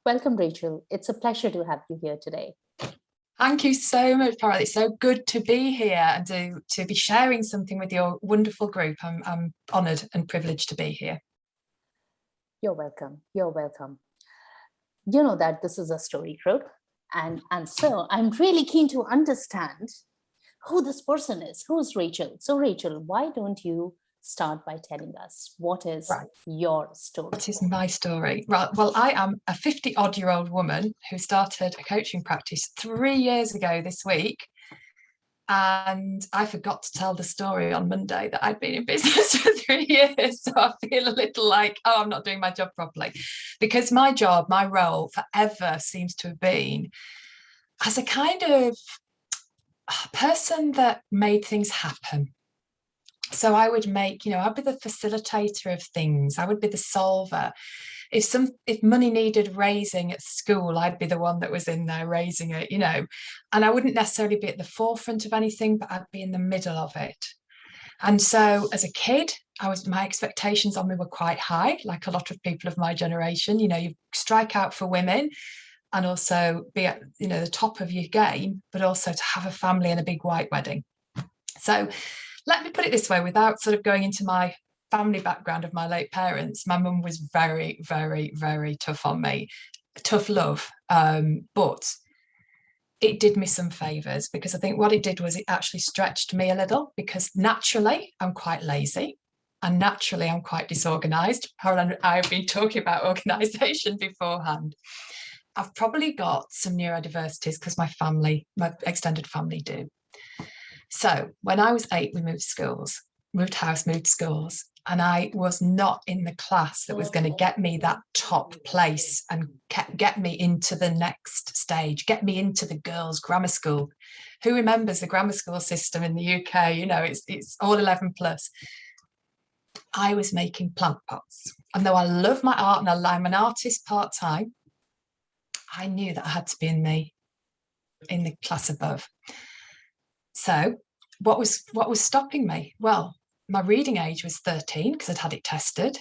Welcome, Rachel. It's a pleasure to have you here today. Thank you so much, Farrell. It's so good to be here and to be sharing something with your wonderful group. I'm honoured and privileged to be here. You're welcome. You're welcome. You know that this is a story group, and so I'm really keen to understand who this person is. Who's Rachel? So, Rachel, why don't you start by telling us what is your story? What is my story? Right. Well, I am a 50-odd-year-old woman who started a coaching practice 3 years ago this week. And I forgot to tell the story on Monday that I'd been in business for 3 years. So I feel a little like, oh, I'm not doing my job properly. Because my job, my role forever seems to have been as a kind of person that made things happen. So I would make, I'd be the facilitator of things. I would be the solver. If money needed raising at school, I'd be the one that was in there raising it, and I wouldn't necessarily be at the forefront of anything, but I'd be in the middle of it. And so as a kid, my expectations on me were quite high, like a lot of people of my generation. You strike out for women and also be at, the top of your game, but also to have a family and a big white wedding. So let me put it this way, without sort of going into my family background of my late parents. My mum was very, very, very tough on me, tough love. But it did me some favours, because I think what it did was it actually stretched me a little, because naturally I'm quite lazy and naturally I'm quite disorganised. I've been talking about organisation beforehand. I've probably got some neurodiversities because my extended family do. So when I was 8, we moved house, moved schools, and I was not in the class that was going to get me that top place and get me into the next stage, get me into the girls' grammar school. Who remembers the grammar school system in the UK? It's all 11 plus. I was making plant pots. And though I love my art and I'm an artist part-time, I knew that I had to be in the class above. So what was stopping me? Well, my reading age was 13 because I'd had it tested.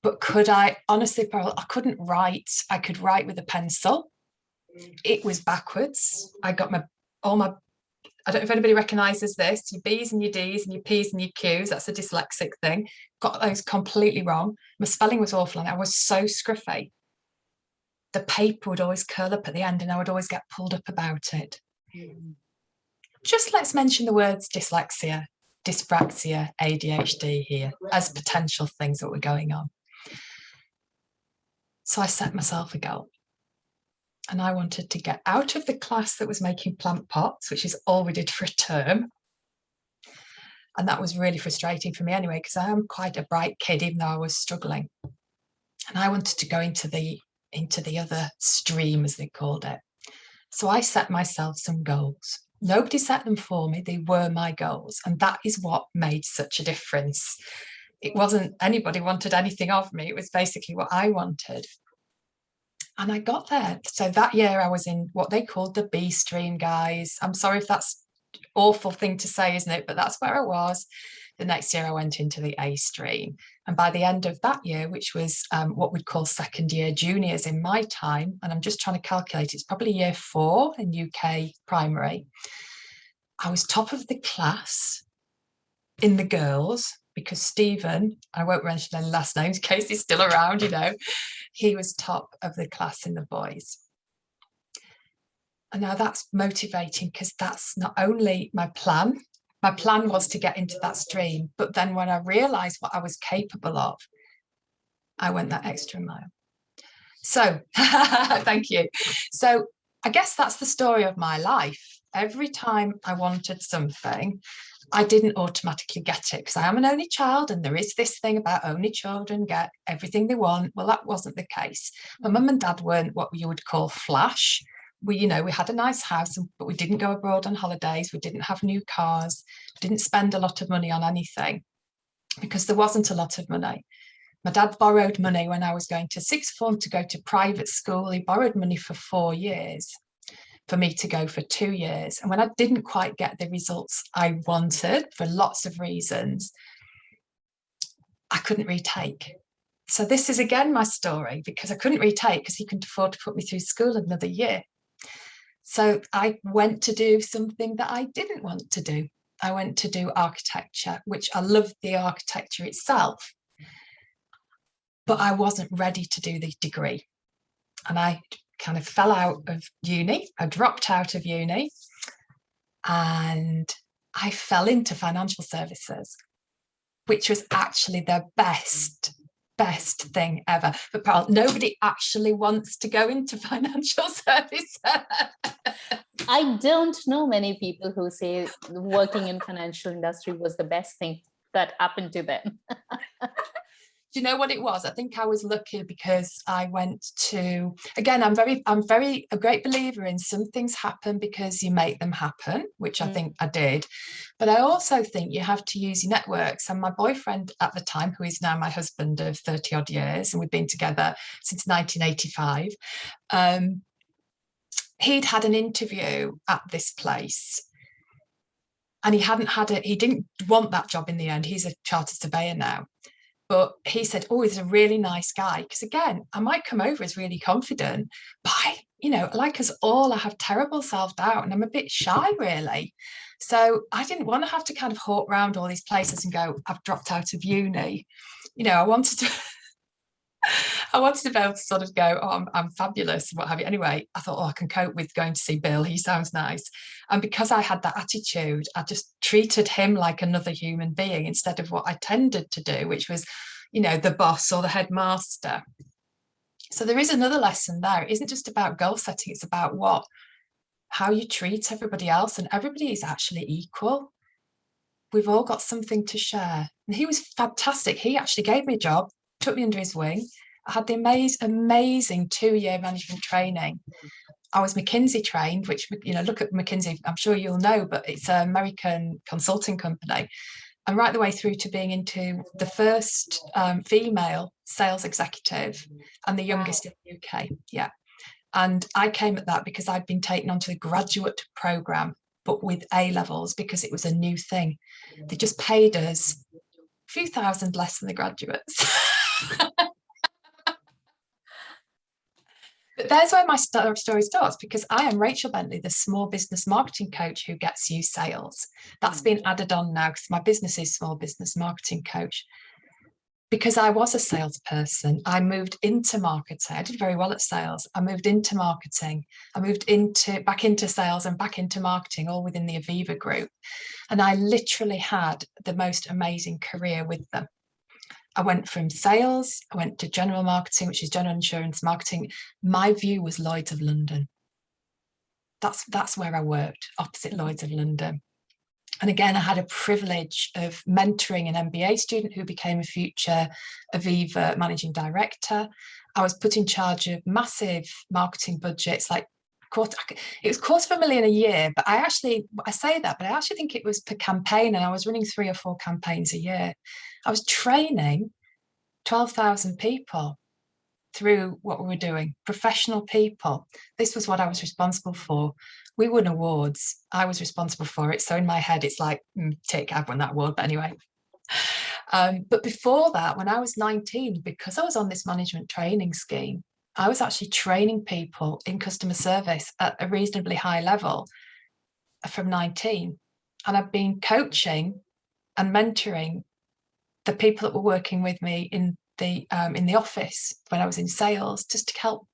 But could I, honestly, I couldn't write. I could write with a pencil. It was backwards. I got I don't know if anybody recognises this, your B's and your D's and your P's and your Q's. That's a dyslexic thing. Got those completely wrong. My spelling was awful and I was so scruffy. The paper would always curl up at the end and I would always get pulled up about it. Just let's mention the words dyslexia, dyspraxia, ADHD here as potential things that were going on. So I set myself a goal. And I wanted to get out of the class that was making plant pots, which is all we did for a term. And that was really frustrating for me anyway, because I am quite a bright kid, even though I was struggling. And I wanted to go into the other stream, as they called it. So I set myself some goals. Nobody set them for me. They were my goals. And that is what made such a difference. It wasn't anybody wanted anything of me. It was basically what I wanted. And I got there. So that year I was in what they called the B stream, guys. I'm sorry if that's an awful thing to say, isn't it? But that's where I was. The next year I went into the A stream. And by the end of that year, which was what we'd call second year juniors in my time, and I'm just trying to calculate, it's probably year 4 in UK primary, I was top of the class in the girls, because Stephen, I won't mention any last names in case he's still around, he was top of the class in the boys. And now that's motivating, because that's not only my plan was to get into that stream, but then when I realized what I was capable of, I went that extra mile. So thank you. So I guess that's the story of my life. Every time I wanted something, I didn't automatically get it, because I am an only child, and there is this thing about only children get everything they want. Well, that wasn't the case. My mum and dad weren't what you would call flash. We had a nice house, but we didn't go abroad on holidays. We didn't have new cars. Didn't spend a lot of money on anything, because there wasn't a lot of money. My dad borrowed money when I was going to sixth form to go to private school. He borrowed money for 4 years for me to go for 2 years. And when I didn't quite get the results I wanted for lots of reasons, I couldn't retake. So this is again my story, because I couldn't retake because he couldn't afford to put me through school another year. So I went to do something that I didn't want to do. I went to do architecture, which I loved the architecture itself, but I wasn't ready to do the degree. And I kind of fell out of uni. I dropped out of uni and I fell into financial services, which was actually the best thing ever. But Pearl, nobody actually wants to go into financial services. I don't know many people who say working in financial industry was the best thing that happened to them. Do you know what it was? I think I was lucky because I went to, again, I'm very a great believer in some things happen because you make them happen, which I think I did. But I also think you have to use your networks. And my boyfriend at the time, who is now my husband of 30 odd years, and we've been together since 1985, he'd had an interview at this place. And he didn't want that job in the end. He's a chartered surveyor now. But he said, oh, he's a really nice guy. Because again, I might come over as really confident, but like us all, I have terrible self-doubt and I'm a bit shy, really. So I didn't want to have to kind of hawk around all these places and go, I've dropped out of uni. I wanted to be able to sort of go, oh, I'm fabulous, what have you. Anyway, I thought, oh, I can cope with going to see Bill. He sounds nice. And because I had that attitude, I just treated him like another human being instead of what I tended to do, which was, the boss or the headmaster. So there is another lesson there. It isn't just about goal setting. It's about how you treat everybody else. And everybody is actually equal. We've all got something to share. And he was fantastic. He actually gave me a job, took me under his wing. I had the amazing 2-year management training. I was McKinsey trained, which, look at McKinsey, I'm sure you'll know, but it's an American consulting company. And right the way through to being into the first female sales executive and the youngest in the UK. Yeah. And I came at that because I'd been taken onto the graduate program, but with A levels, because it was a new thing. They just paid us a few thousand less than the graduates. But there's where my story starts, because I am Rachel Bentley, the small business marketing coach who gets you sales. That's been added on now because my business is small business marketing coach. Because I was a salesperson, I moved into marketing. I did very well at sales. I moved into marketing. I moved back into sales and back into marketing, all within the Aviva group. And I literally had the most amazing career with them. I went from sales, I went to general marketing, which is general insurance marketing. My view was Lloyd's of London. That's where I worked, opposite Lloyd's of London. And again, I had a privilege of mentoring an MBA student who became a future Aviva managing director. I was put in charge of massive marketing budgets, like it was $250,000 a year, but I say that, but I actually think it was per campaign, and I was running 3 or 4 campaigns a year. I was training 12,000 people through what we were doing, professional people. This was what I was responsible for. We won awards. I was responsible for it. So in my head, it's like, tick, I've won that award. But anyway. But before that, when I was 19, because I was on this management training scheme, I was actually training people in customer service at a reasonably high level from 19. And I've been coaching and mentoring the people that were working with me in the office when I was in sales, just to help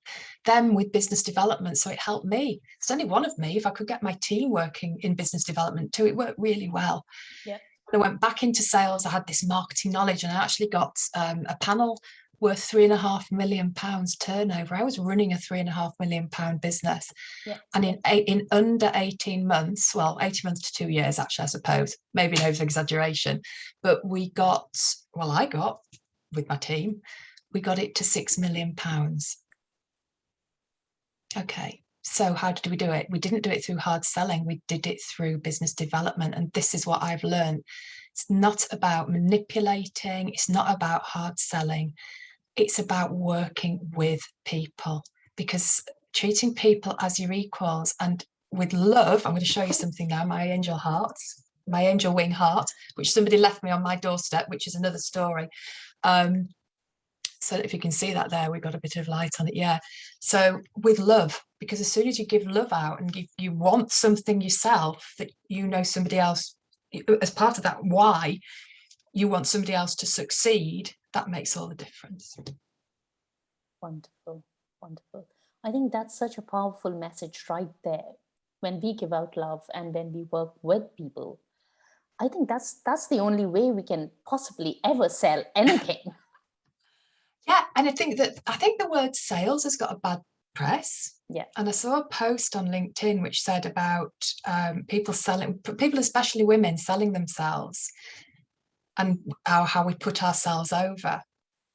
them with business development. So it helped me. It's only one of me. If I could get my team working in business development too, it worked really well. Yeah. I went back into sales. I had this marketing knowledge, and I actually got a panel worth £3.5 million turnover. I was running a £3.5 million in under 18 months, well, 18 months to 2 years, actually, I suppose, maybe an over-exaggeration, but I got, with my team, we got it to £6 million. Okay, so how did we do it? We didn't do it through hard selling. We did it through business development. And this is what I've learned. It's not about manipulating. It's not about hard selling. It's about working with people, because treating people as your equals and with love. I'm going to show you something now, my angel wing heart, which somebody left me on my doorstep, which is another story. So if you can see that there, we've got a bit of light on it. Yeah. So with love, because as soon as you give love out and you want something yourself that somebody else, as part of that why you want somebody else to succeed, that makes all the difference. Wonderful, wonderful. I think that's such a powerful message right there. When we give out love and when we work with people, I think that's the only way we can possibly ever sell anything. Yeah, and I think the word sales has got a bad press. Yeah. And I saw a post on LinkedIn which said about people, especially women, selling themselves and how we put ourselves over.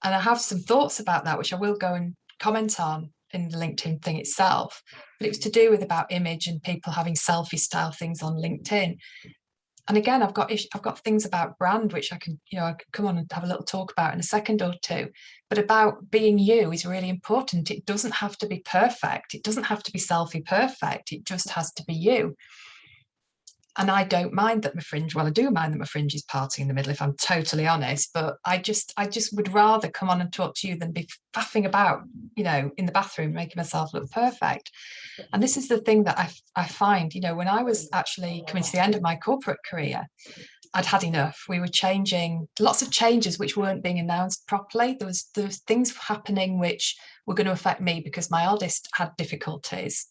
And I have some thoughts about that, which I will go and comment on in the LinkedIn thing itself. But it was to do with about image and people having selfie style things on LinkedIn. And again, I've got things about brand, which I could come on and have a little talk about in a second or two. But about being you is really important. It doesn't have to be perfect. It doesn't have to be selfie perfect. It just has to be you. And I don't mind that my fringe, well, I do mind that my fringe is parting in the middle, if I'm totally honest, but I just would rather come on and talk to you than be faffing about, in the bathroom, making myself look perfect. And this is the thing that I find, when I was actually coming to the end of my corporate career, I'd had enough. We were changing, lots of changes which weren't being announced properly. There was things happening which were going to affect me because my eldest had difficulties,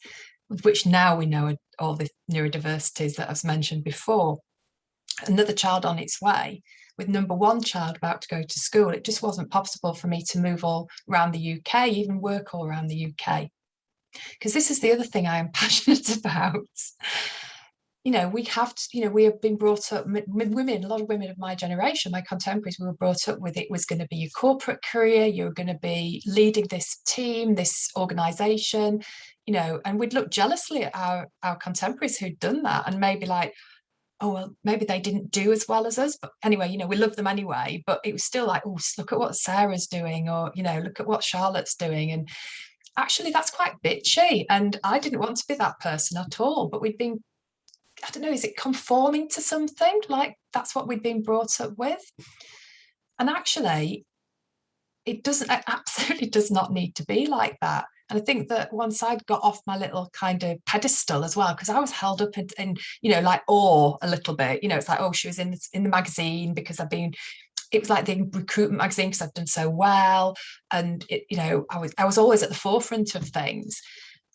which now we know are all the neurodiversities that I've mentioned before. Another child on its way, with number one child about to go to school. It just wasn't possible for me to move all around the UK, even work all around the UK. Because this is the other thing I am passionate about. We have to, we have been brought up, women, a lot of women of my generation, my contemporaries, we were brought up with it was going to be your corporate career, you're going to be leading this team, this organization, and we'd look jealously at our contemporaries who'd done that and maybe like, oh, well, maybe they didn't do as well as us. But anyway, we love them anyway. But it was still like, oh, look at what Sarah's doing, or, look at what Charlotte's doing. And actually, that's quite bitchy. And I didn't want to be that person at all. But we'd been, I don't know, is it conforming to something? Like that's what we'd been brought up with. And actually, it absolutely does not need to be like that. And I think that once I'd got off my little kind of pedestal as well, because I was held up in like awe a little bit, it's like, oh, she was in the magazine because it was like the recruitment magazine because I've done so well. And I was always at the forefront of things.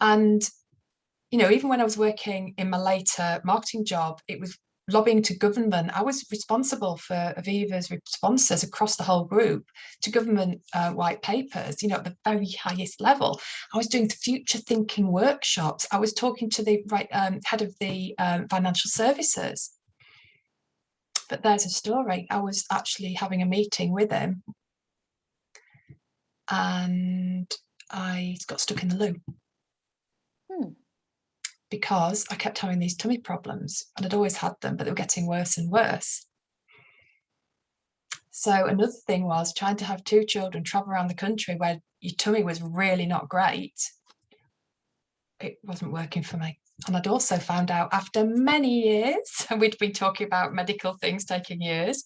And, even when I was working in my later marketing job, it was lobbying to government. I was responsible for Aviva's responses across the whole group to government white papers, at the very highest level. I was doing future thinking workshops. I was talking to the head of the financial services. But there's a story. I was actually having a meeting with him and I got stuck in the loo. Because I kept having these tummy problems and I'd always had them, but they were getting worse and worse. So another thing was trying to have two children travel around the country where your tummy was really not great. It wasn't working for me. And I'd also found out after many years, and we'd been talking about medical things taking years,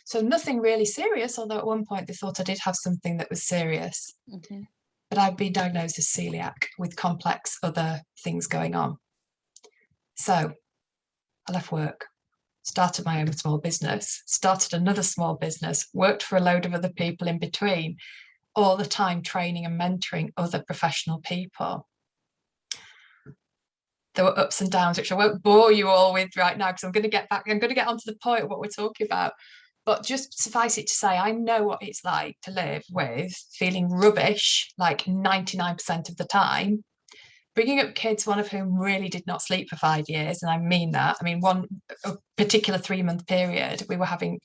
so nothing really serious, although at one point they thought I did have something that was serious. Mm-hmm. But I'd been diagnosed as celiac with complex other things going on. So I left work, started my own small business, started another small business, worked for a load of other people in between, all the time training and mentoring other professional people. There were ups and downs, which I won't bore you all with right now because I'm going to get onto the point of what we're talking about. But just suffice it to say, I know what it's like to live with feeling rubbish like 99% of the time, bringing up kids, one of whom really did not sleep for 5 years. And I mean that. I mean, a particular 3-month period,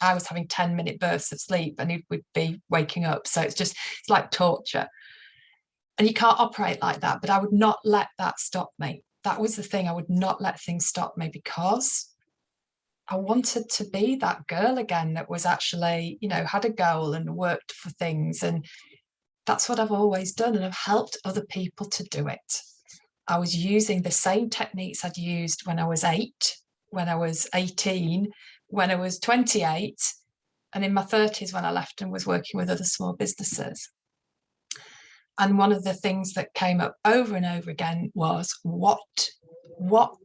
I was having 10-minute bursts of sleep and he would be waking up. So it's like torture. And you can't operate like that. But I would not let that stop me. That was the thing. I would not let things stop me because I wanted to be that girl again that was actually, had a goal and worked for things. And that's what I've always done. And I've helped other people to do it. I was using the same techniques I'd used when I was 8, when I was 18, when I was 28, and in my 30s when I left and was working with other small businesses. And one of the things that came up over and over again was what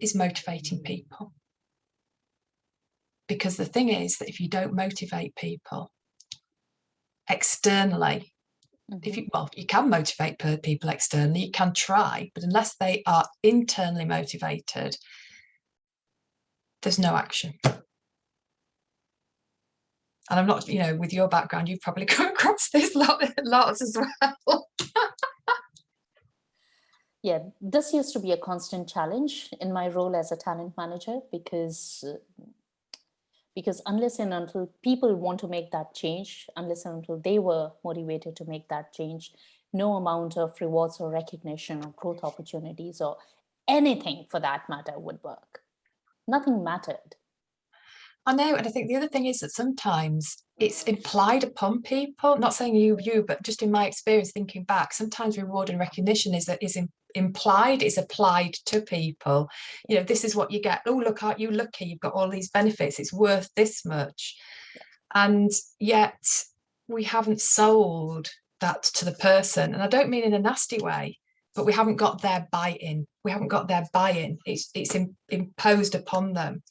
is motivating people? Because the thing is that if you don't motivate people externally, you can motivate people externally, you can try, but unless they are internally motivated, there's no action. And I'm not, with your background, you've probably come across this lots as well. Yeah, this used to be a constant challenge in my role as a talent manager, because unless and until people want to make that change, unless and until they were motivated to make that change, no amount of rewards or recognition or growth opportunities or anything for that matter would work. Nothing mattered. I know, and I think the other thing is that sometimes it's implied upon people, not saying you, but just in my experience thinking back, sometimes reward and recognition is implied, is applied to people. This is what you get. Oh, look, aren't you lucky? You've got all these benefits. It's worth this much. And yet we haven't sold that to the person. And I don't mean in a nasty way, but we haven't got their buy-in. It's imposed upon them.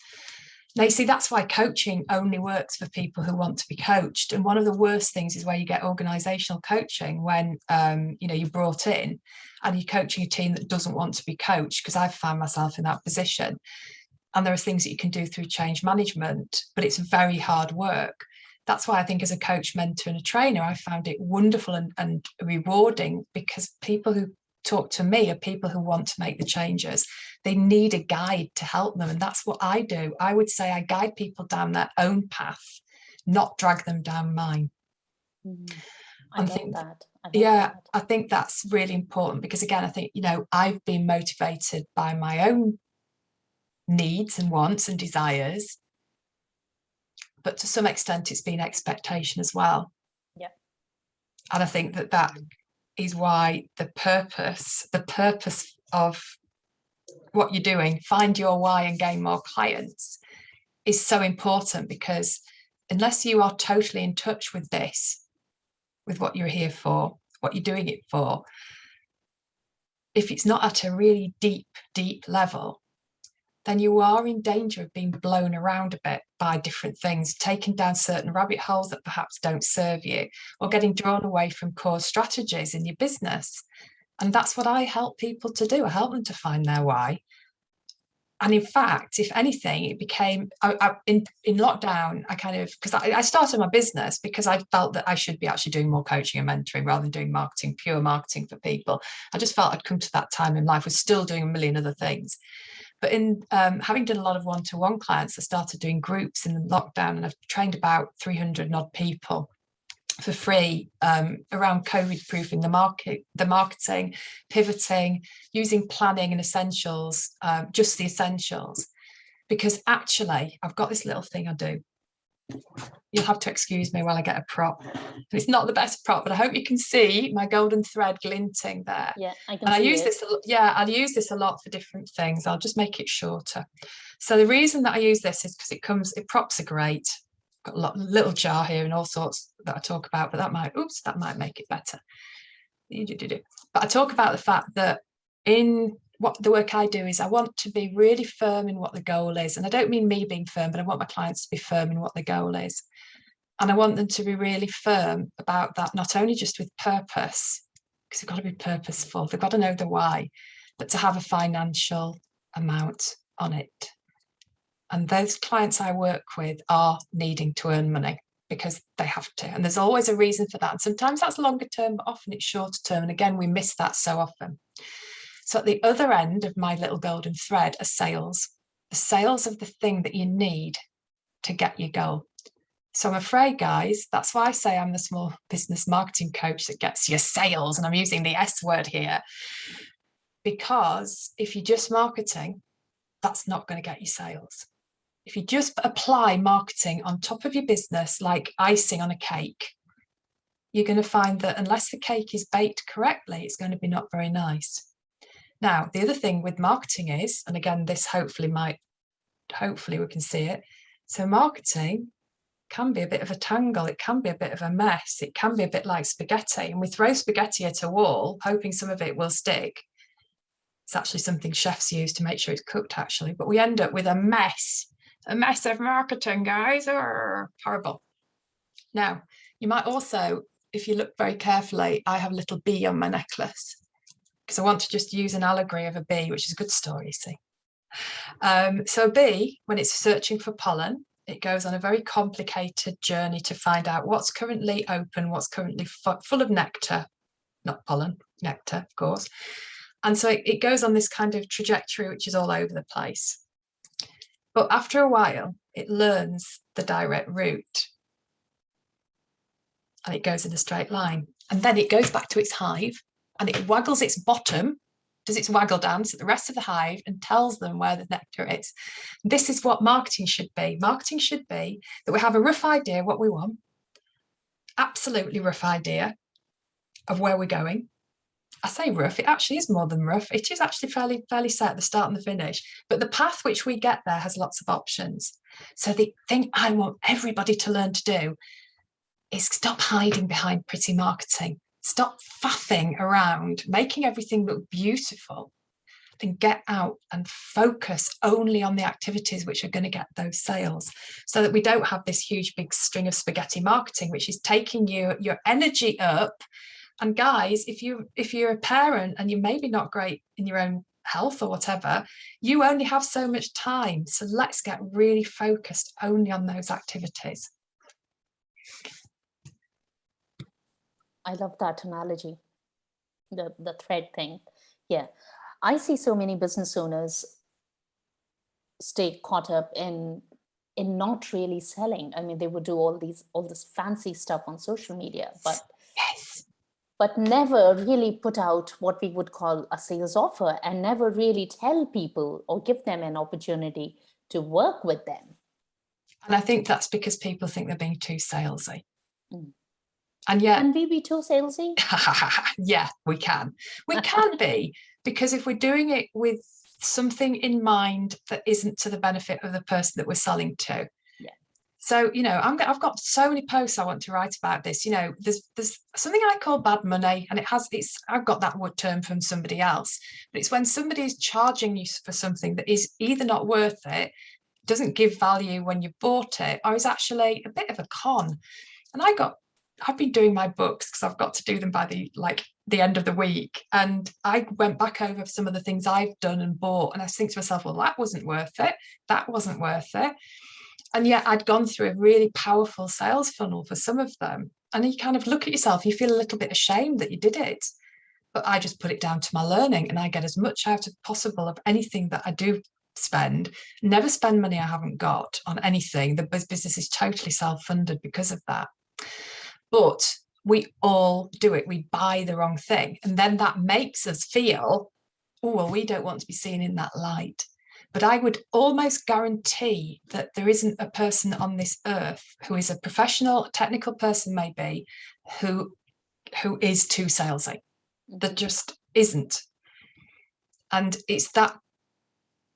Now, you see, that's why coaching only works for people who want to be coached. And one of the worst things is where you get organizational coaching when, you're brought in and you're coaching a team that doesn't want to be coached, because I've found myself in that position. And there are things that you can do through change management, but it's very hard work. That's why I think as a coach, mentor and a trainer, I found it wonderful and rewarding, because people who talk to me are people who want to make the changes. They need a guide to help them, and that's what I do. I would say I guide people down their own path, not drag them down mine. I think that. I think that's really important, because again, I think I've been motivated by my own needs and wants and desires, but to some extent it's been expectation as well. Yeah. And I think that is why the purpose of what you're doing, find your why and gain more clients, is so important, because unless you are totally in touch with this, with what you're here for, what you're doing it for, if it's not at a really deep level, then you are in danger of being blown around a bit by different things, taken down certain rabbit holes that perhaps don't serve you, or getting drawn away from core strategies in your business. And that's what I help people to do. I help them to find their why. And in fact, if anything, it became, in lockdown, because I started my business because I felt that I should be actually doing more coaching and mentoring rather than doing pure marketing for people. I just felt I'd come to that time in life, was still doing a million other things. But in having done a lot of one-to-one clients, I started doing groups in lockdown, and I've trained about 300 odd people for free around COVID-proofing the marketing, pivoting, using planning and essentials, just the essentials. Because actually, I've got this little thing I do. You'll have to excuse me while I get a prop. It's not the best prop, but I hope you can see my golden thread glinting there. Yeah, I can and see I'll use this a lot for different things. I'll just make it shorter. So the reason that I use this is because props are great. Got a little jar here and all sorts that I talk about, but that might make it better. But I talk about the fact that in what the work I do is I want to be really firm in what the goal is. And I don't mean me being firm, but I want my clients to be firm in what the goal is. And I want them to be really firm about that, not only just with purpose, because they've got to be purposeful, they've got to know the why, but to have a financial amount on it. And those clients I work with are needing to earn money because they have to. And there's always a reason for that. And sometimes that's longer term, but often it's shorter term. And again, we miss that so often. So at the other end of my little golden thread are sales. The sales of the thing that you need to get your goal. So I'm afraid, guys, that's why I say I'm the small business marketing coach that gets your sales. And I'm using the S word here. Because if you're just marketing, that's not going to get you sales. If you just apply marketing on top of your business like icing on a cake, you're going to find that unless the cake is baked correctly, it's going to be not very nice. Now, the other thing with marketing is, and again, this hopefully we can see it. So marketing can be a bit of a tangle. It can be a bit of a mess. It can be a bit like spaghetti. And we throw spaghetti at a wall, hoping some of it will stick. It's actually something chefs use to make sure it's cooked, actually. But we end up with a mess of marketing, guys. Horrible. Now, you might also, if you look very carefully, I have a little bee on my necklace because I want to just use an allegory of a bee, which is a good story, you see. So a bee, when it's searching for pollen, it goes on a very complicated journey to find out what's currently open, what's currently full of nectar, not pollen, nectar, of course. And so it goes on this kind of trajectory, which is all over the place. But after a while, it learns the direct route. And it goes in a straight line. And then it goes back to its hive and it waggles its bottom, does its waggle dance at the rest of the hive and tells them where the nectar is. This is what marketing should be. Marketing should be that we have a rough idea what we want, absolutely rough idea of where we're going. I say rough, it actually is more than rough. It is actually fairly set at the start and the finish. But the path which we get there has lots of options. So the thing I want everybody to learn to do is stop hiding behind pretty marketing. Stop faffing around, making everything look beautiful, and get out and focus only on the activities which are going to get those sales, so that we don't have this huge big string of spaghetti marketing, which is taking your energy up. And guys, if you're a parent and you're maybe not great in your own health or whatever, you only have so much time. So let's get really focused only on those activities. I love that analogy, the thread thing. Yeah, I see so many business owners stay caught up in not really selling. I mean, they would do all this fancy stuff on social media, but never really put out what we would call a sales offer, and never really tell people or give them an opportunity to work with them. And I think that's because people think they're being too salesy. And yet, can we be too salesy? Yeah, we can. We can be, because if we're doing it with something in mind that isn't to the benefit of the person that we're selling to. Yeah. So, I've got so many posts I want to write about this. There's something I call bad money, and I've got that word term from somebody else, but it's when somebody is charging you for something that is either not worth it, doesn't give value when you bought it, or is actually a bit of a con. And I've been doing my books because I've got to do them by the end of the week. And I went back over some of the things I've done and bought. And I think to myself, well, that wasn't worth it. That wasn't worth it. And yet I'd gone through a really powerful sales funnel for some of them. And you kind of look at yourself, you feel a little bit ashamed that you did it. But I just put it down to my learning, and I get as much out as possible of anything that I do spend. Never spend money I haven't got on anything. The business is totally self-funded because of that. But we all do it. We buy the wrong thing. And then that makes us feel, oh, well, we don't want to be seen in that light. But I would almost guarantee that there isn't a person on this earth who is a professional, technical person maybe, who is too salesy. That just isn't. And it's that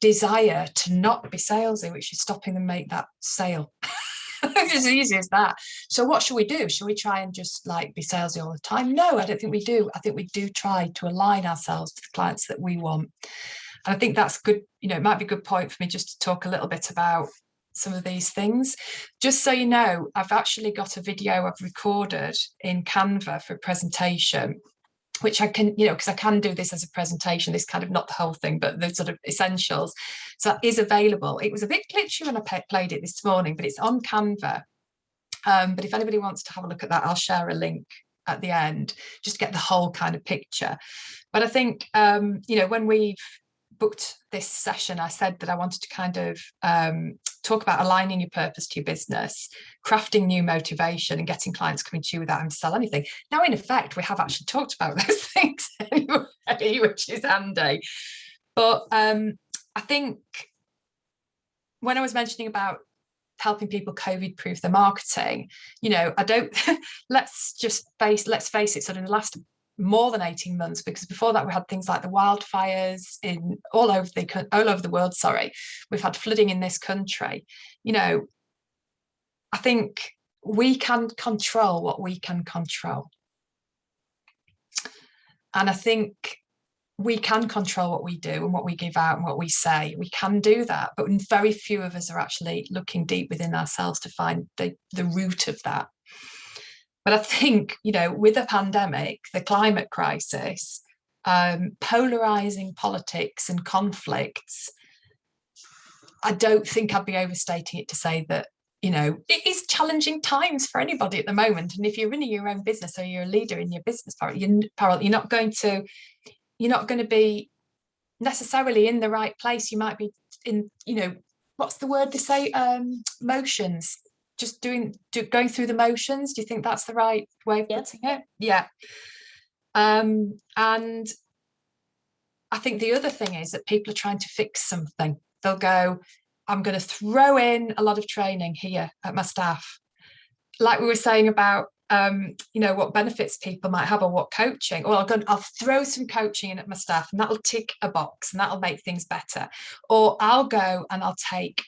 desire to not be salesy which is stopping them make that sale. It's as easy as that. So what should we do? Should we try and just be salesy all the time? No, I don't think we do. I think we do try to align ourselves to the clients that we want. And I think that's good. It might be a good point for me just to talk a little bit about some of these things. Just so you know, I've actually got a video I've recorded in Canva for a presentation, which I can, because I can do this as a presentation, this kind of not the whole thing, but the sort of essentials. So that is available. It was a bit glitchy when I played it this morning, but it's on Canva. But if anybody wants to have a look at that, I'll share a link at the end, just to get the whole kind of picture. But I think, when we've booked this session, I said that I wanted to kind of talk about aligning your purpose to your business, crafting new motivation, and getting clients coming to you without having to sell anything. Now, in effect, we have actually talked about those things anyway, which is handy. But I think when I was mentioning about helping people COVID-proof their marketing, I don't, let's face it, sort of in the last more than 18 months, because before that we had things like the wildfires in all over the world. We've had flooding in this country. I I think we can control what we can control. And I think we can control what we do and what we give out and what we say. We can do that, but very few of us are actually looking deep within ourselves to find the root of that. But I think, you know, with a pandemic, the climate crisis, polarizing politics and conflicts, I don't think I'd be overstating it to say that, you know, it is challenging times for anybody at the moment. And if you're running your own business or you're a leader in your business, you're not going to be necessarily in the right place. You might be in, you know, what's the word they say? Motions. Just going through the motions. Do you think that's the right way of putting it? Yeah. And I think the other thing is that people are trying to fix something. They'll go, I'm going to throw in a lot of training here at my staff. Like we were saying about, you know, what benefits people might have or what coaching, or I'll throw some coaching in at my staff and that'll tick a box and that'll make things better. Or I'll go and I'll take,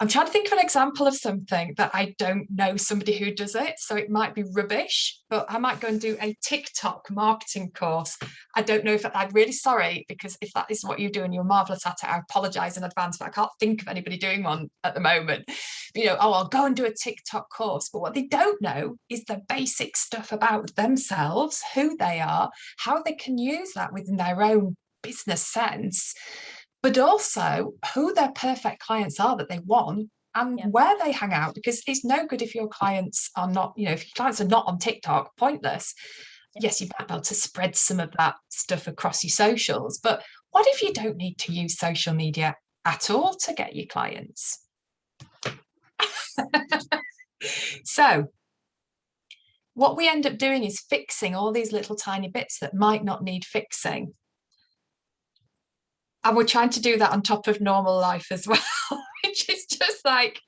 I'm trying to think of an example of something that I don't know somebody who does it, so it might be rubbish, but I might go and do a TikTok marketing course. I don't know if I'm really sorry, because if that is what you do and you're marvelous at it, I apologize in advance, but I can't think of anybody doing one at the moment. You know, oh, I'll go and do a TikTok course, but what they don't know is the basic stuff about themselves, who they are, how they can use that within their own business sense, but also who their perfect clients are that they want and where they hang out, because it's no good if your clients are not, you know, if your clients are not on TikTok, pointless. Yes, you might be able to spread some of that stuff across your socials, but what if you don't need to use social media at all to get your clients? So what we end up doing is fixing all these little tiny bits that might not need fixing. And we're trying to do that on top of normal life as well, which is just like,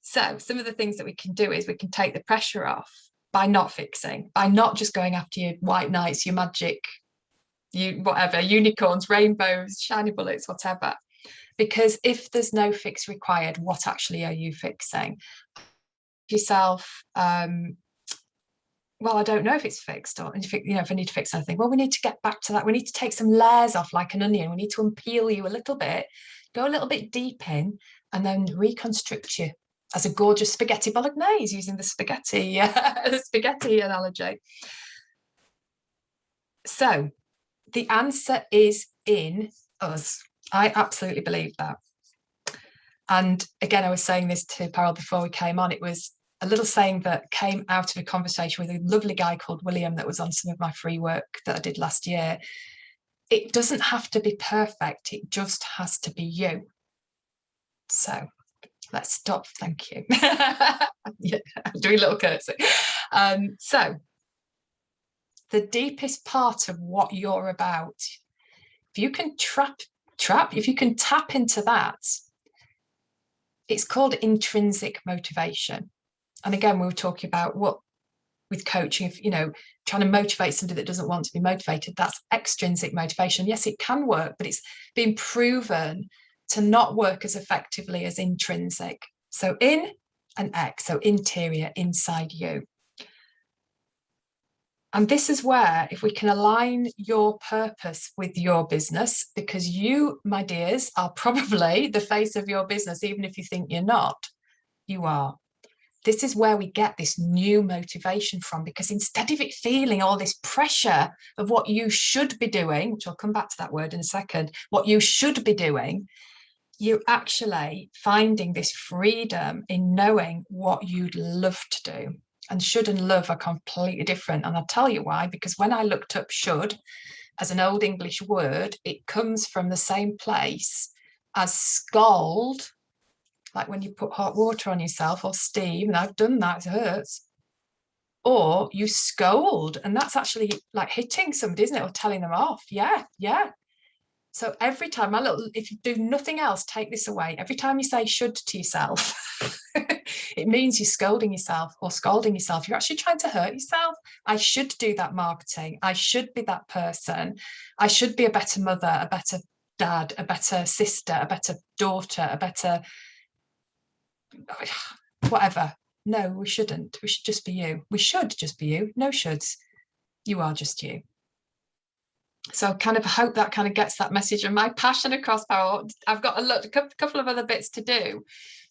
so some of the things that we can do is we can take the pressure off by not fixing, by not just going after your white knights, your magic, whatever, unicorns, rainbows, shiny bullets, whatever. Because if there's no fix required, what actually are you fixing? Yourself, well, I don't know if it's fixed, or if I need to fix something. Well, we need to get back to that. We need to take some layers off like an onion. We need to unpeel you a little bit, go a little bit deep in, and then reconstruct you as a gorgeous spaghetti bolognese, using the spaghetti analogy. So the answer is in us. I absolutely believe that. And again, I was saying this to Parol before we came on. It was a little saying that came out of a conversation with a lovely guy called William that was on some of my free work that I did last year. It doesn't have to be perfect. It just has to be you. So let's stop. Thank you. Yeah, I'm doing a little curtsy. So the deepest part of what you're about, if you can if you can tap into that, it's called intrinsic motivation. And again, we were talking about what with coaching, if, you know, trying to motivate somebody that doesn't want to be motivated, that's extrinsic motivation. Yes, it can work, but it's been proven to not work as effectively as intrinsic. So in and X, so interior, inside you. And this is where, if we can align your purpose with your business, because you, my dears, are probably the face of your business, even if you think you're not, you are. This is where we get this new motivation from, because instead of it feeling all this pressure of what you should be doing, which I'll come back to that word in a second, what you should be doing, you're actually finding this freedom in knowing what you'd love to do. And should and love are completely different. And I'll tell you why, because when I looked up should as an old English word, it comes from the same place as scald, like when you put hot water on yourself, or steam, and I've done that, it hurts. Or you scold, and that's actually like hitting somebody, isn't it? Or telling them off. Yeah. So every time, if you do nothing else, take this away. Every time you say should to yourself, it means you're scolding yourself or scalding yourself. You're actually trying to hurt yourself. I should do that marketing. I should be that person. I should be a better mother, a better dad, a better sister, a better daughter, a better whatever. No, we shouldn't. We should just be you. We should just be you. No shoulds. You are just you. So kind of hope that kind of gets that message and my passion across, Powell. I've got a couple of other bits to do,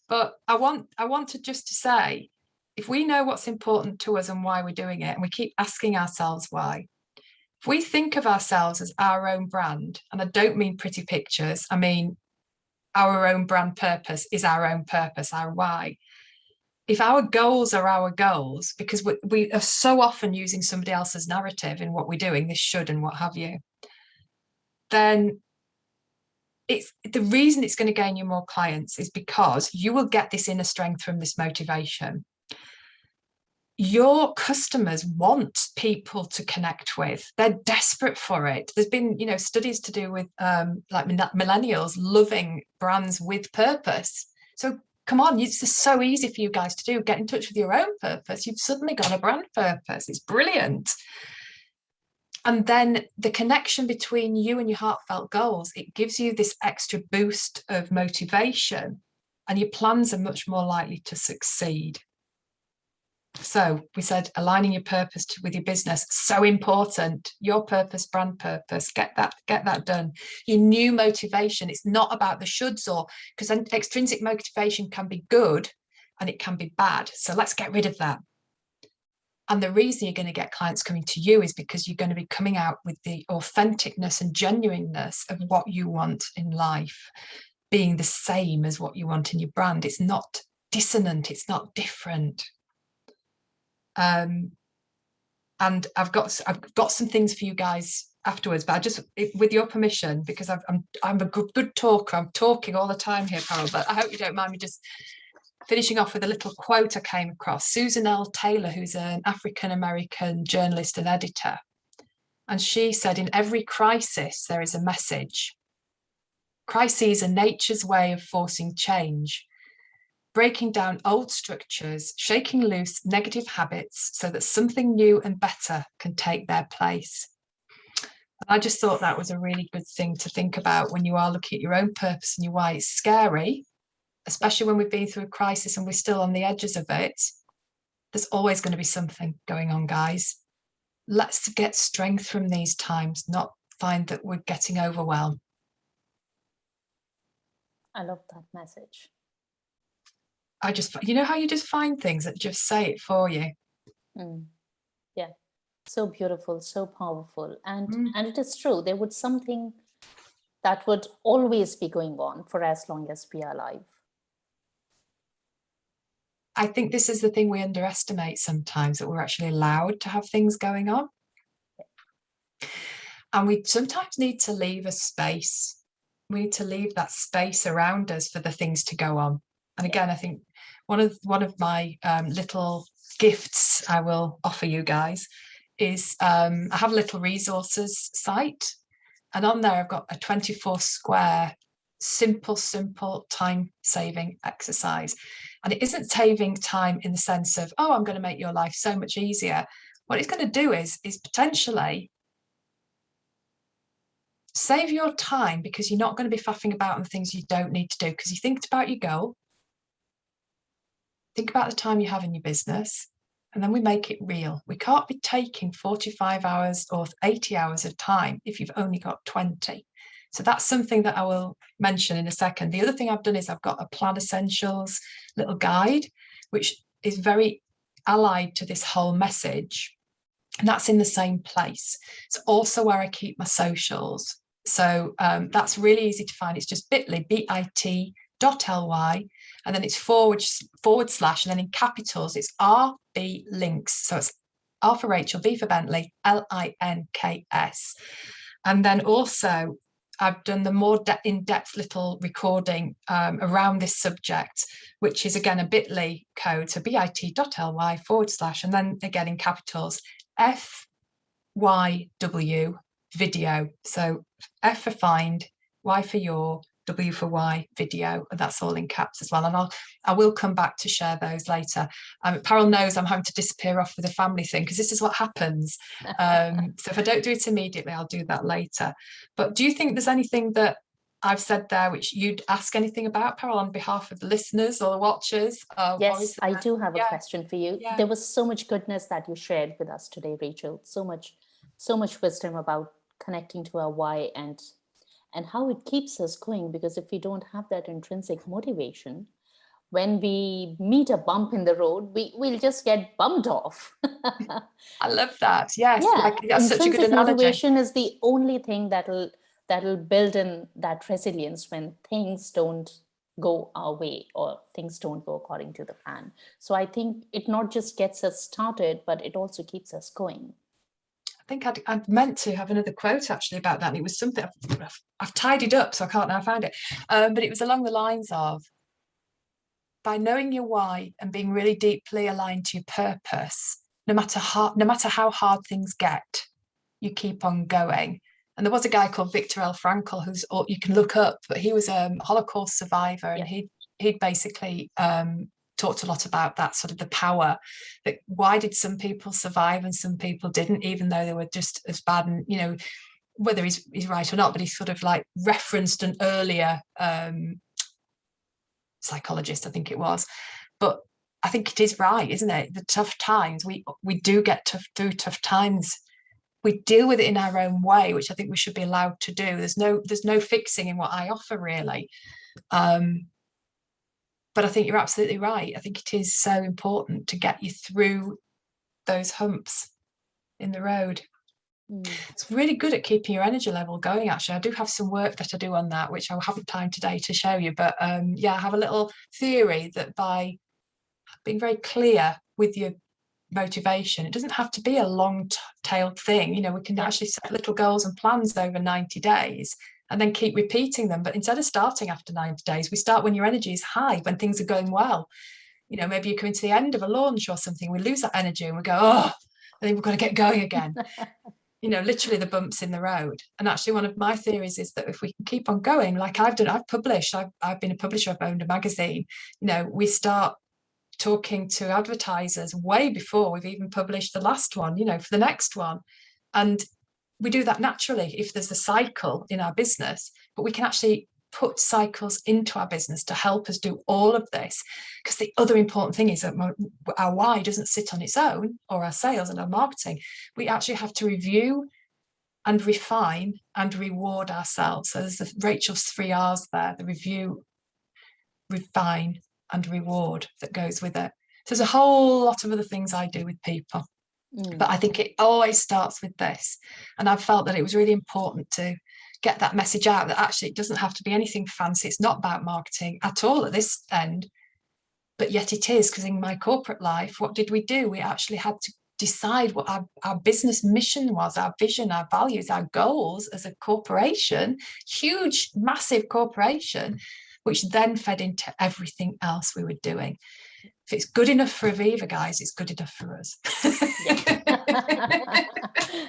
but I want to just to say, if we know what's important to us and why we're doing it, and we keep asking ourselves why, if we think of ourselves as our own brand, and I don't mean pretty pictures, I mean our own brand purpose is our own purpose, our why. If our goals are our goals, because we are so often using somebody else's narrative in what we're doing, this should and what have you, then it's the reason it's going to gain you more clients is because you will get this inner strength from this motivation. Your customers want people to connect with. They're desperate for it. There's been, studies to do with like millennials loving brands with purpose. So come on, it's just so easy for you guys to do. Get in touch with your own purpose. You've suddenly got a brand purpose. It's brilliant. And then the connection between you and your heartfelt goals, it gives you this extra boost of motivation, and your plans are much more likely to succeed. So we said aligning your purpose with your business, so important. Your purpose, brand purpose, get that done. Your new motivation, it's not about the shoulds, or because extrinsic motivation can be good and it can be bad. So let's get rid of that. And the reason you're going to get clients coming to you is because you're going to be coming out with the authenticness and genuineness of what you want in life, being the same as what you want in your brand. It's not dissonant, it's not different. And I've got some things for you guys afterwards, but I just, with your permission, because I'm a good talker, I'm talking all the time here, Carol, but I hope you don't mind me just finishing off with a little quote I came across. Susan L. Taylor, who's an African-American journalist and editor, and she said, in every crisis there is a message. Crises are nature's way of forcing change, breaking down old structures, shaking loose negative habits so that something new and better can take their place. And I just thought that was a really good thing to think about when you are looking at your own purpose and your why. It's scary, especially when we've been through a crisis and we're still on the edges of it. There's always going to be something going on, guys. Let's get strength from these times, not find that we're getting overwhelmed. I love that message. I just, how you just find things that just say it for you. Yeah, so beautiful, so powerful. And it is true, there would something that would always be going on for as long as we are alive. I think this is the thing we underestimate sometimes, that we're actually allowed to have things going on. And we sometimes need to leave a space. We need to leave that space around us for the things to go on. And again, I think one of my little gifts I will offer you guys is I have a little resources site, and on there I've got a 24 square simple time-saving exercise. And it isn't saving time in the sense of, oh, I'm going to make your life so much easier. What it's going to do is potentially save your time, because you're not going to be faffing about on the things you don't need to do, because you think about your goal, think about the time you have in your business, and then we make it real. We can't be taking 45 hours or 80 hours of time if you've only got 20. So that's something that I will mention in a second. The other thing I've done is I've got a Plan Essentials little guide, which is very allied to this whole message. And that's in the same place. It's also where I keep my socials. So that's really easy to find. It's just bit.ly, bit.ly, and then it's forward slash, and then in capitals, it's RB links. So it's R for Rachel, B for Bentley, LINKS. And then also, I've done the more in-depth little recording around this subject, which is again a bit.ly code, so bit.ly / and then again in capitals FYW video. So F for find, Y for your, W for Y video, and that's all in caps as well. And I will come back to share those later. Parol knows I'm having to disappear off with a family thing, because this is what happens. So if I don't do it immediately, I'll do that later. But do you think there's anything that I've said there which you'd ask anything about, Carol, on behalf of the listeners or the watchers? Yes, I do have a Yeah, question for you. yeah. There was so much goodness that you shared with us today, Rachel. So much wisdom about connecting to our why and how it keeps us going. Because if we don't have that intrinsic motivation, when we meet a bump in the road, we'll just get bumped off. I love that. Yes, Yeah, like that's such a good intrinsic analogy. motivation is the only thing that'll build in that resilience when things don't go our way or things don't go according to the plan. So I think it not just gets us started, but it also keeps us going. I think I'd meant to have another quote actually about that, and it was something I've tidied up, so I can't now find it. But it was along the lines of, by knowing your why and being really deeply aligned to your purpose, no matter how hard things get, you keep on going. And there was a guy called Viktor L. Frankl, who's you can look up, but he was a Holocaust survivor, and Yeah. he'd basically talked a lot about that, sort of the power, that why did some people survive and some people didn't, even though they were just as bad. And you know, whether he's right or not, but he sort of like referenced an earlier psychologist, I think it was. But I think it is right, isn't it? The tough times, we do get through tough times. We deal with it in our own way, which I think we should be allowed to do. There's no fixing in what I offer, really. But I think you're absolutely right. I think it is so important to get you through those humps in the road. It's really good at keeping your energy level going, actually. I do have some work that I do on that, which I haven't time today to show you. But yeah, I have a little theory that by being very clear with your motivation, it doesn't have to be a long-tailed thing. You know, we can actually set little goals and plans over 90 days and then keep repeating them. But instead of starting after 90 days, we start when your energy is high, when things are going well. You know, maybe you're coming to the end of a launch or something, we lose that energy and we go, oh, I think we've got to get going again. You know, literally the bumps in the road. And actually one of my theories is that if we can keep on going, like I've been a publisher, I've owned a magazine, you know, we start talking to advertisers way before we've even published the last one, you know, for the next one. And we do that naturally if there's a cycle in our business, but we can actually put cycles into our business to help us do all of this. Because the other important thing is that our why doesn't sit on its own, or our sales and our marketing. We actually have to review and refine and reward ourselves. So there's Rachel's 3 R's there: the review, refine, and reward that goes with it. So there's a whole lot of other things I do with people. But I think it always starts with this. And I've felt that it was really important to get that message out, that actually it doesn't have to be anything fancy. It's not about marketing at all at this end. But yet it is, because in my corporate life, what did we do? We actually had to decide what our business mission was, our vision, our values, our goals as a corporation, huge, massive corporation, which then fed into everything else we were doing. If it's good enough for Aviva, guys, it's good enough for us.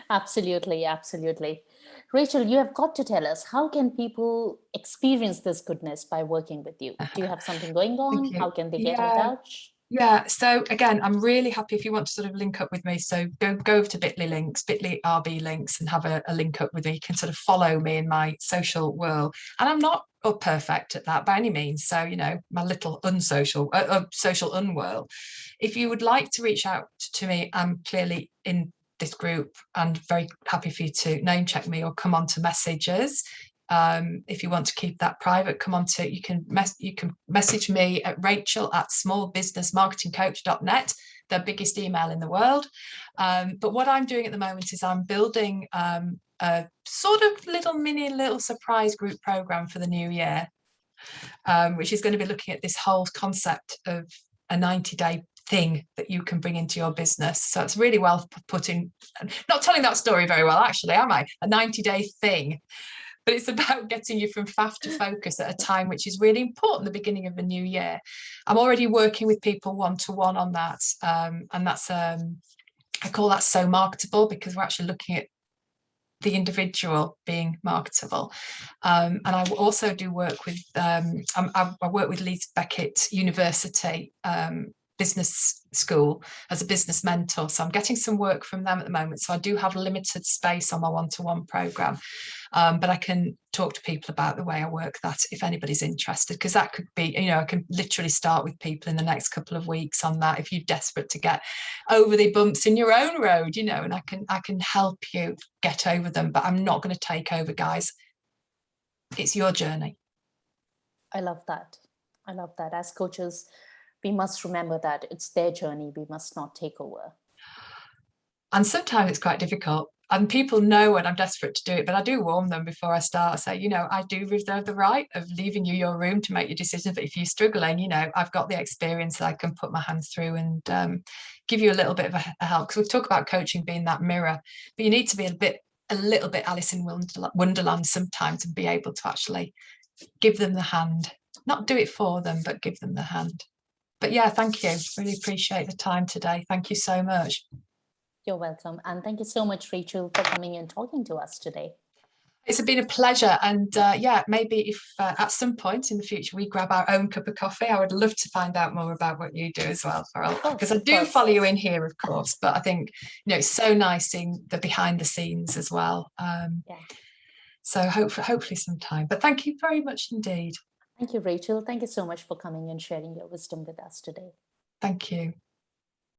Absolutely, absolutely. Rachel, you have got to tell us, how can people experience this goodness by working with you? Do you have something going on? How can they get in touch? Yeah, so again, I'm really happy if you want to sort of link up with me. So go over to bit.ly links, bit.ly RB links, and have a link up with me. You can sort of follow me in my social world. And I'm not perfect at that by any means. So, you know, my little social unworld. If you would like to reach out to me, I'm clearly in this group and very happy for you to name check me or come on to messages. If you want to keep that private, you can message me at rachel@smallbusinessmarketingcoach.net, the biggest email in the world. But what I'm doing at the moment is I'm building a sort of little surprise group program for the new year, which is going to be looking at this whole concept of a 90-day thing that you can bring into your business. So it's really well put in. Not telling that story very well, actually, am I? A 90-day thing. But it's about getting you from faff to focus at a time which is really important, the beginning of the new year. I'm already working with people one-to-one on that. And that's, I call that So Marketable, because we're actually looking at the individual being marketable. And I also do work with, I work with Leeds Beckett University business school as a business mentor. So I'm getting some work from them at the moment. So I do have limited space on my one-to-one program. But I can talk to people about the way I work that if anybody's interested, because that could be, I can literally start with people in the next couple of weeks on that if you're desperate to get over the bumps in your own road, and I can help you get over them, but I'm not going to take over, guys. It's your journey. I love that. I love that. As coaches, we must remember that it's their journey. We must not take over. And sometimes it's quite difficult. And people know when I'm desperate to do it, but I do warn them before I start. I say, I do reserve the right of leaving you your room to make your decisions. But if you're struggling, I've got the experience that I can put my hands through and give you a little bit of a help. Because we talk about coaching being that mirror, but you need to be a little bit Alice in Wonderland sometimes and be able to actually give them the hand. Not do it for them, but give them the hand. But yeah, thank you. Really appreciate the time today. Thank you so much. You're welcome. And thank you so much, Rachel, for coming and talking to us today. It's been a pleasure. And maybe if at some point in the future we grab our own cup of coffee, I would love to find out more about what you do as well, Farrell. Because I do follow you in here, of course, but I think, it's so nice seeing the behind the scenes as well. So hopefully sometime. But thank you very much indeed. Thank you, Rachel. Thank you so much for coming and sharing your wisdom with us today. Thank you.